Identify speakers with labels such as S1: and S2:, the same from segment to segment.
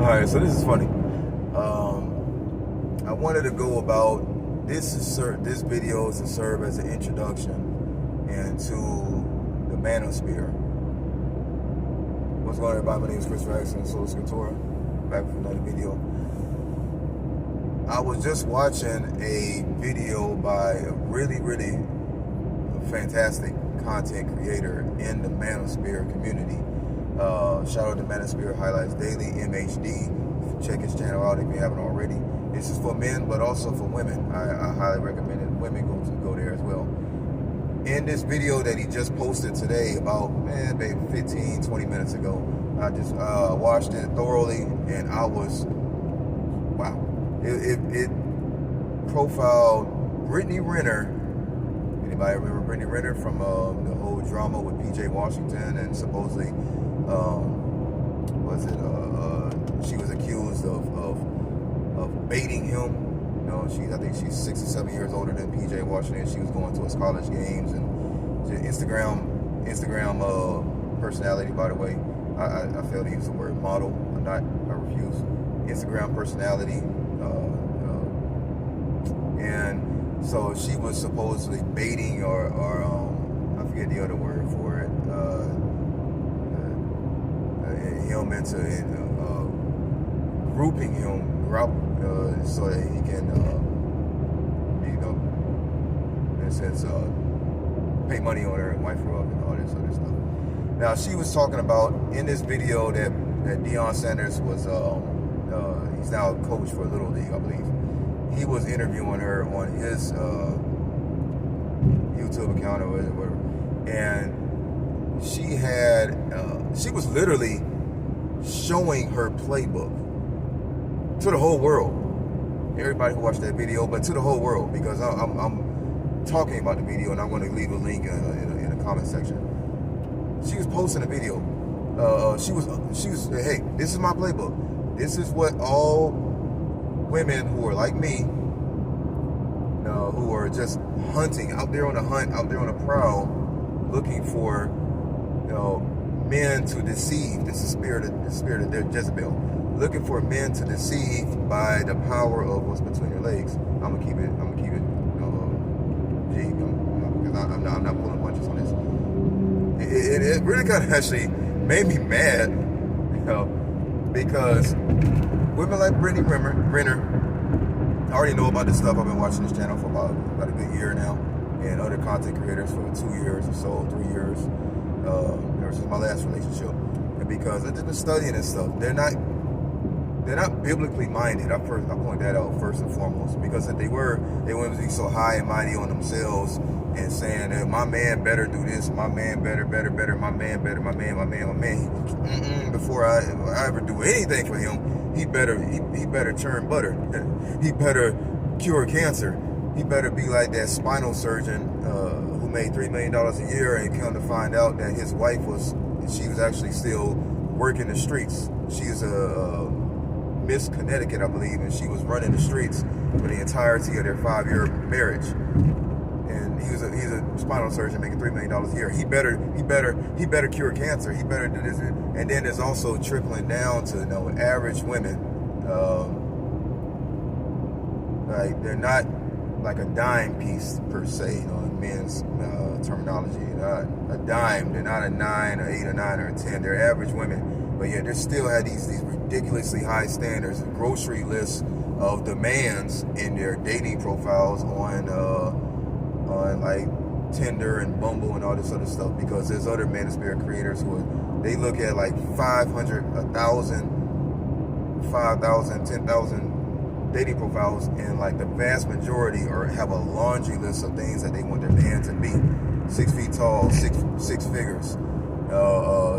S1: Alright, so this is funny. I wanted to go about this video is to serve as an introduction into the Manosphere. What's going on, everybody? My name is Christopher and Sola Scriptura. Back with another video. I was just watching a video by a really fantastic content creator in the Manosphere community. Shout out to Manosphere Highlights Daily, MHD. Check his channel out if you haven't already. This is for men, but also for women. I highly recommend it. Women go there as well. In this video that he just posted today, about maybe 15-20 minutes ago, I just watched it thoroughly, and I was wow. It profiled Brittney Renner. Anybody remember Brittney Renner from the whole drama with PJ Washington, and supposedly she was accused of baiting him. You know, I think she's 6 or 7 years older than PJ Washington. She was going to his college games, and Instagram personality, by the way. I fail to use the word model. I refuse. Instagram personality. And so she was supposedly baiting or I forget the other word for it. Him into grouping him so that he can, in a sense, pay money on her and wife her up and all this other stuff. Now, she was talking about in this video that Deion Sanders was, he's now a coach for Little League, I believe. He was interviewing her on his YouTube account or whatever, and she was literally showing her playbook to the whole world. Everybody who watched that video, but to the whole world, because I'm talking about the video, and I'm going to leave a link in the comment section. She was posting a video. She was hey, this is my playbook. This is what all women who are like me, who are just hunting, out there on the hunt, out there on the prowl, looking for, men to deceive. This is the spirit of their Jezebel, looking for men to deceive by the power of what's between your legs. I'm gonna keep it G, because I'm not pulling punches on this. It really kind of actually made me mad, because women like Brittney Renner, I already know about this stuff. I've been watching this channel for about a good year now, and other content creators for 2 years or so, 3 years, ever since my last relationship. And because I've just been studying this stuff, they're not biblically minded. I point that out first and foremost, because if they wouldn't be so high and mighty on themselves and saying that my man better do this, my man better, my man better, my man. Before I ever do anything for him, he better churn butter. He better cure cancer. He better be like that spinal surgeon who made $3 million a year, and come to find out that his wife was actually still working the streets. She's a Miss Connecticut, I believe, and she was running the streets for the entirety of their 5-year marriage. And he's a spinal surgeon making $3 million a year. He better cure cancer. He better do this. And then there's also trickling down to average women. Like, they're not like a dime piece per se, in men's terminology. A dime. They're not a 9 or 8 or 9 or a 10. They're average women. But yet they still have these ridiculously high standards, grocery lists of demands in their dating profiles on like Tinder and Bumble and all this other stuff, because there's other Manosphere creators who they look at like 500, 1,000, 5,000, 10,000 dating profiles, and like the vast majority have a laundry list of things that they want their man to be: 6 feet tall, six figures,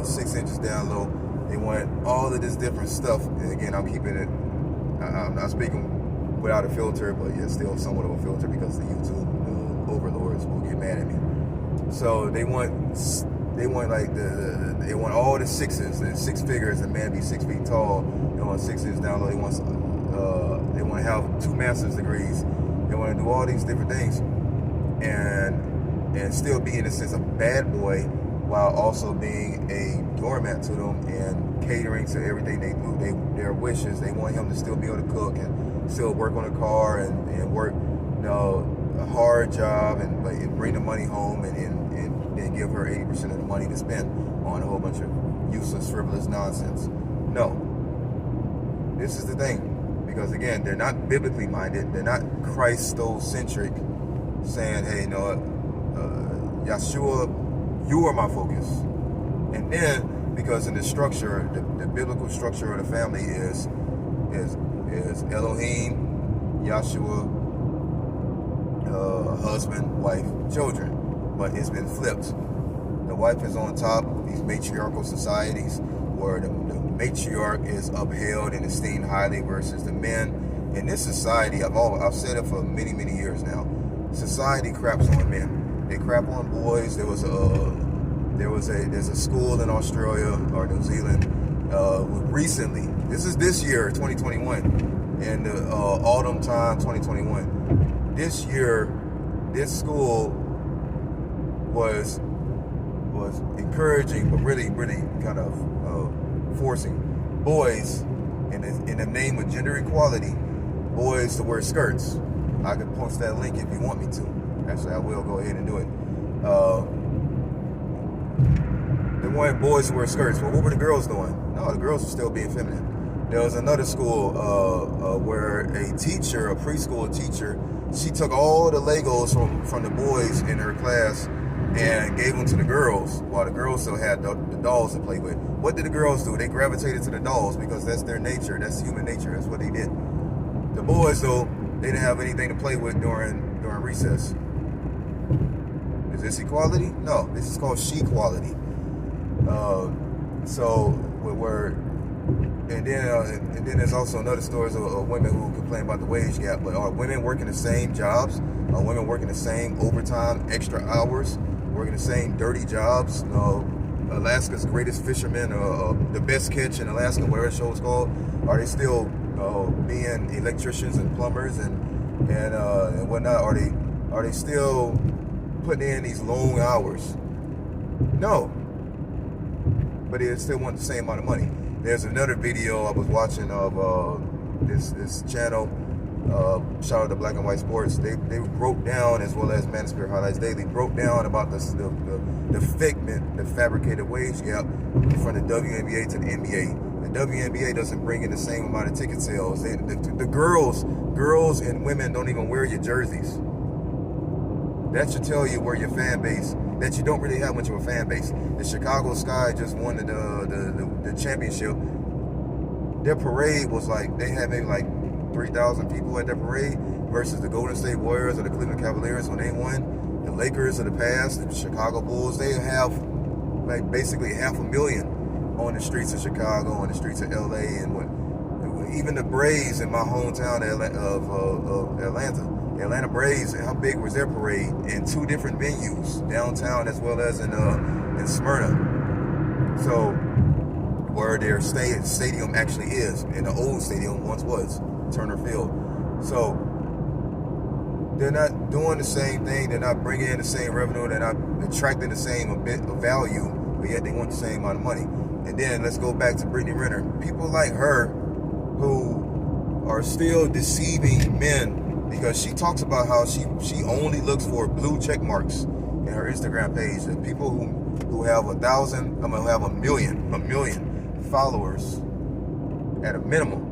S1: 6 inches down low. They want all of this different stuff. And again, I'm not speaking without a filter, but yeah, still somewhat of a filter, because the YouTube overlords will get mad at me. So they want all the sixes, the 6 figures, the man be 6 feet tall. They want 6 inches down low. They want to have 2 master's degrees. They want to do all these different things, and still be, in a sense, a bad boy, while also being a doormat to them and catering to everything they do. Their wishes. They want him to still be able to cook and still work on the car and work, a hard job and bring the money home and then give her 80% of the money to spend on a whole bunch of useless, frivolous nonsense. No. This is the thing. Because again, they're not biblically minded. They're not Christocentric, saying, hey, Yeshua, you are my focus. And then, because in the structure, the biblical structure of the family is Elohim, Yeshua, husband, wife, children. But it's been flipped. The wife is on top of these matriarchal societies where the matriarch is upheld and esteemed highly versus the men. In this society, I've said it for many, many years now. Society craps on men. They crap on boys. There's a school in Australia or New Zealand recently. This year, 2021, in the autumn time, 2021. This year, this school was encouraging, but really, really kind of forcing boys, in the name of gender equality, boys to wear skirts. I can post that link if you want me to. Actually, I will go ahead and do it. They wanted boys to wear skirts. Well, what were the girls doing? No, the girls were still being feminine. There was another school where a teacher, a preschool teacher, she took all the Legos from the boys in her class and gave them to the girls, while the girls still had the dolls to play with. What did the girls do? They gravitated to the dolls because that's their nature. That's human nature. That's what they did. The boys, though, they didn't have anything to play with during recess. Is this equality? No, this is called she-quality. And then there's also another stories of women who complain about the wage gap. But are women working the same jobs? Are women working the same overtime, extra hours? Working the same dirty jobs? Alaska's greatest fishermen, the best catch in Alaska, whatever the show is called. Are they still being electricians and plumbers and whatnot? Are they still putting in these long hours? No. But they still want the same amount of money. There's another video I was watching of this channel, shout out to Black and White Sports. They broke down, as well as Manosphere Highlights Daily, broke down about the figment, the fabricated wage gap from the WNBA to the NBA. The WNBA doesn't bring in the same amount of ticket sales. The girls and women don't even wear your jerseys. That should tell you where your fan base, that you don't really have much of a fan base. The Chicago Sky just won the championship. Their parade was they had maybe 3,000 people at their parade versus the Golden State Warriors or the Cleveland Cavaliers when they won. The Lakers of the past, the Chicago Bulls, they have basically 500,000 on the streets of Chicago, on the streets of LA, and even the Braves in my hometown of Atlanta. The Atlanta Braves, how big was their parade? In 2 different venues, downtown as well as in Smyrna. So, where their stadium actually is, and the old stadium once was, Turner Field. So, they're not doing the same thing, they're not bringing in the same revenue, they're not attracting the same bit of value, but yet they want the same amount of money. And then, let's go back to Brittney Renner. People like her who are still deceiving men, because she talks about how she only looks for blue check marks in her Instagram page. And people who have 1,000, who have a million followers at a minimum.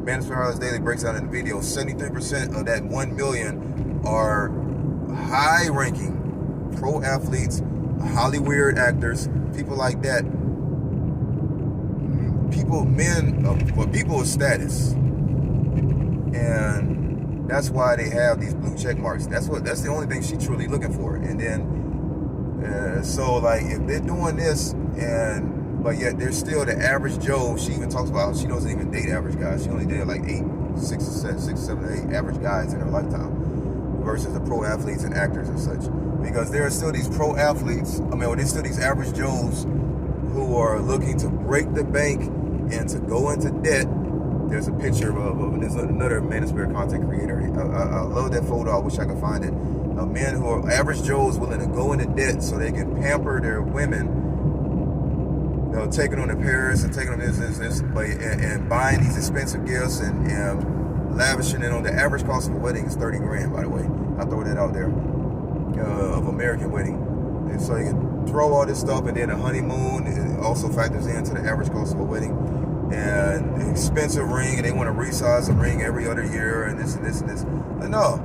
S1: Manosphere Highlights Daily breaks down in the video, 73% of that 1 million are high-ranking pro athletes, Hollywood actors, people like that. People of status. And that's why they have these blue check marks. That's the only thing she's truly looking for. And then, so if they're doing this, but yet they're still the average Joe. She even talks about how she doesn't even date average guys. She only dated 6, 7, 8 average guys in her lifetime, versus the pro athletes and actors and such. Because there are still these pro athletes. There's still these average Joes who are looking to break the bank and to go into debt. There's a picture of there's another Manosphere content creator. I love that photo. I wish I could find it. men who are average Joes willing to go into debt so they can pamper their women, taking on the Paris and taking on this, and buying these expensive gifts and lavishing it on. The average cost of a wedding is 30 grand, by the way. I throw that out there, of American wedding. And so you can throw all this stuff, and then a honeymoon it also factors into the average cost of a wedding. And the expensive ring, and they want to resize the ring every other year, and this and this and this. But no,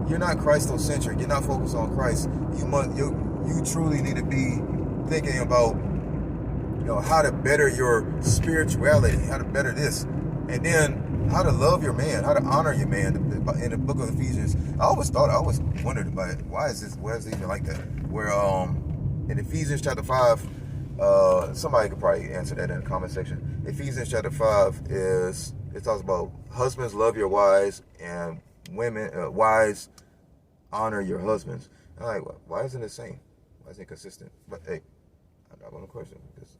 S1: you're not Christocentric. You're not focused on Christ. You truly need to be thinking about, how to better your spirituality, how to better this, and then how to love your man, how to honor your man. In the book of Ephesians, I always wondered about it. Why is it even like that? Where in Ephesians chapter 5, somebody could probably answer that in the comment section. Ephesians chapter 5 it talks about husbands love your wives, and women, wives honor your husbands. I'm like, why isn't it the same? Why isn't it consistent? But hey, I'm not going to question because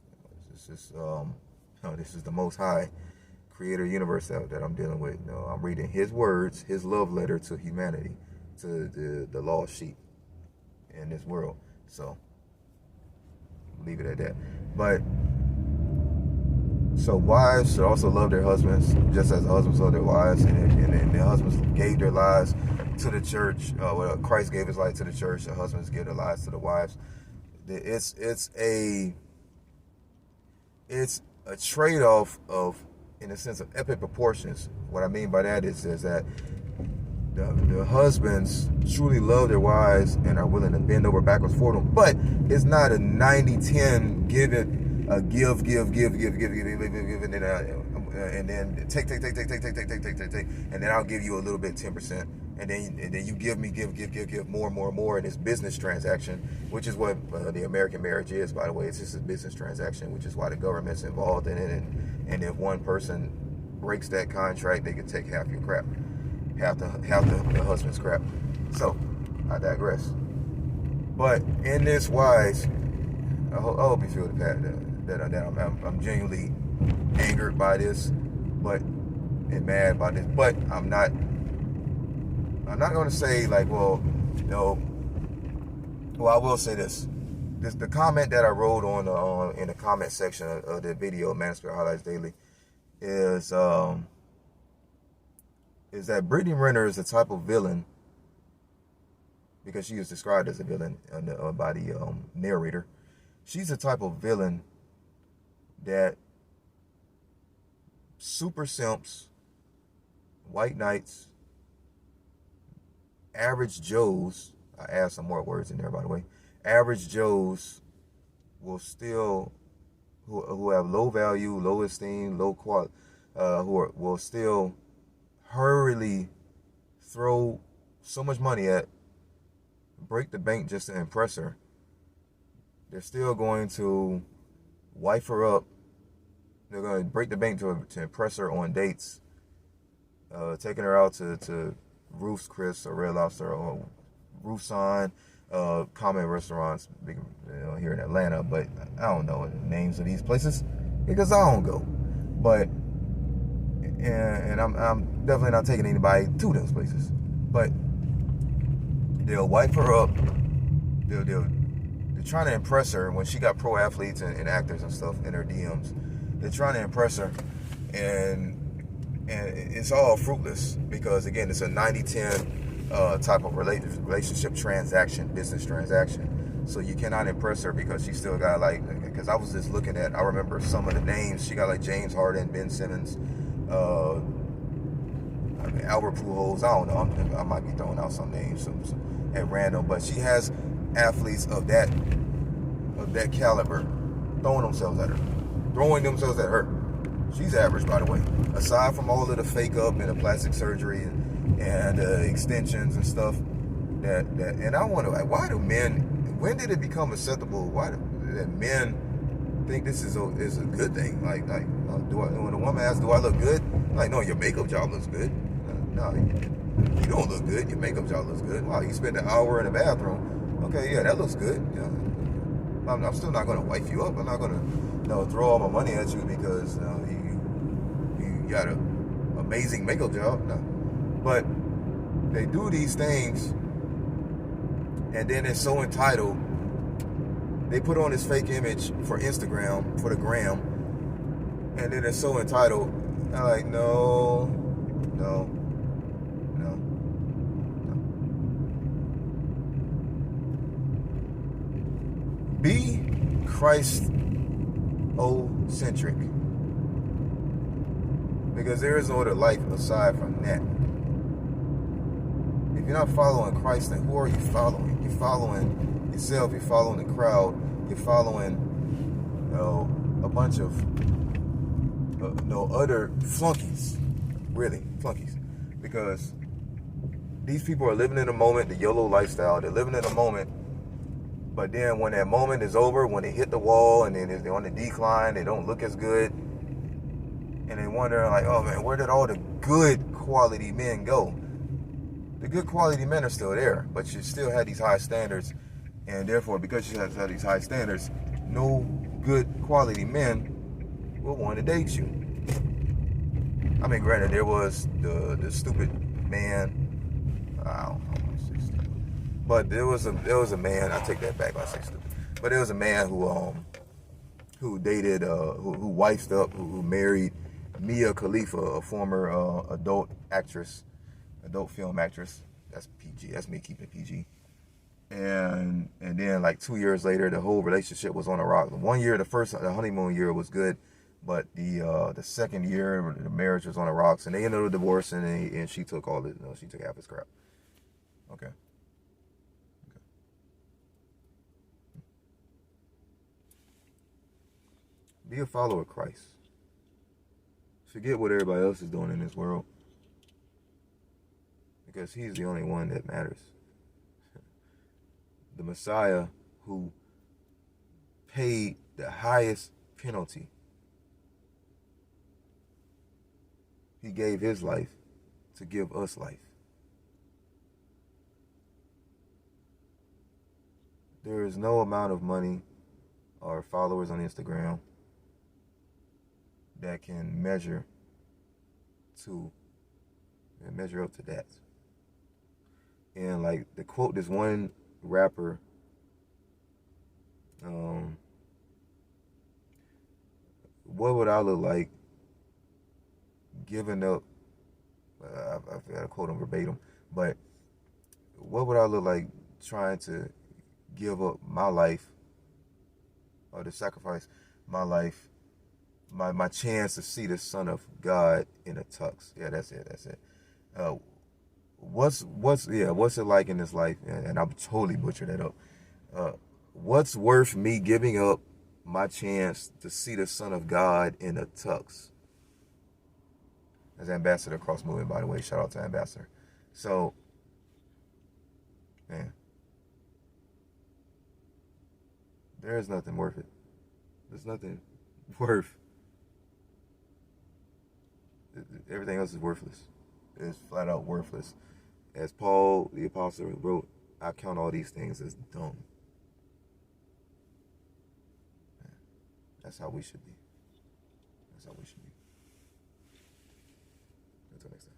S1: this is the Most High Creator universe that I'm dealing with. I'm reading His words, His love letter to humanity, to the lost sheep in this world. So leave it at that. But so wives should also love their husbands, just as the husbands love their wives, and the husbands gave their lives to the church. Christ gave His life to the church. The husbands give their lives to the wives. It's a trade-off of, in a sense, of epic proportions. What I mean by that is that the husbands truly love their wives and are willing to bend over backwards for them. But it's not a 90-10 give, and then take, and then I'll give you a little bit, 10%, and then you give me more in this business transaction, which is what the American marriage is, by the way. It's just a business transaction, which is why the government's involved in it, and if one person breaks that contract, they can take half your crap, half the husband's crap. So I digress. But in this wise, I hope you feel the fact that I'm genuinely angered by this, and mad by this. But I'm not going to say like, well, I will say this. The comment that I wrote on in the comment section of the video, Manosphere Highlights Daily, is that Brittney Renner is the type of villain, because she is described as a villain by the narrator. She's the type of villain that super simps, white knights, average Joes, I add some more words in there, by the way, average Joes will still, who have low value, low esteem, low quality, will still hurriedly throw so much money at, break the bank just to impress her. They're still going to wife her up. They're going to break the bank to impress her on dates, taking her out to Ruth's Chris or Red Lobster or Roofsign, common restaurants here in Atlanta, but I don't know the names of these places because I don't go. But and I'm definitely not taking anybody to those places. But they'll wipe her up. They're trying to impress her when she got pro athletes and actors and stuff in her DMs. They're trying to impress her, and it's all fruitless because, again, it's a 90-10 type of relationship transaction, business transaction. So you cannot impress her because she still got, because I was just looking at, I remember some of the names. She got James Harden, Ben Simmons, Albert Pujols. I don't know. I might be throwing out some names at random, but she has athletes of that caliber throwing themselves at her. She's average, by the way. Aside from all of the fake up and the plastic surgery and extensions and stuff, and I wonder, why do men? When did it become acceptable? Why do men think this is a good thing? When a woman asks, "Do I look good?" No, your makeup job looks good. No, you don't look good. Your makeup job looks good. Wow, you spent an hour in the bathroom. Okay, yeah, that looks good. Yeah. I'm still not going to wife you up. I'm not going to throw all my money at you because you got an amazing makeup job. No. But they do these things And then they're so entitled. They put on this fake image for Instagram, for the gram, and then they're so entitled. I'm like, no. Be Christ-centric. Because there is no other life aside from that. If you're not following Christ, then who are you following? You're following yourself, you're following the crowd, you're following a bunch of other flunkies. Really, flunkies. Because these people are living in the moment, the YOLO lifestyle, they're living in the moment. But then when that moment is over, when they hit the wall and then they're on the decline, they don't look as good. And they wonder, like, oh man, where did all the good quality men go? The good quality men are still there, but you still have these high standards. And therefore, because you have these high standards, no good quality men will want to date you. I mean, granted, there was the stupid man. I don't know. But there was a man. I take that back. I say stupid. But there was a man who dated who wifed up, who married Mia Khalifa, a former adult film actress. That's PG. That's me keeping it PG. And then like 2 years later, the whole relationship was on the rocks. 1 year, the honeymoon year was good, but the second year, the marriage was on the rocks, and they ended up divorcing, and she took all the she took half his crap. Okay. Be a follower of Christ. Forget what everybody else is doing in this world, because he's the only one that matters. The Messiah who paid the highest penalty. He gave his life to give us life. There is no amount of money or followers on Instagram that can measure up to that. And like the quote, this one rapper, what would I look like giving up? I've got to quote him verbatim, but what would I look like trying to give up my life, or to sacrifice my life, my chance to see the Son of God in a tux? Yeah, that's it. What's it like in this life? And I'm totally butchering that up. What's worth me giving up my chance to see the Son of God in a tux? As Ambassador Cross Movement, by the way. Shout out to Ambassador. So, man, there is nothing worth it. There's nothing worth. Everything else is worthless. It's flat out worthless. As Paul the Apostle wrote, I count all these things as dumb. That's how we should be. Until next time.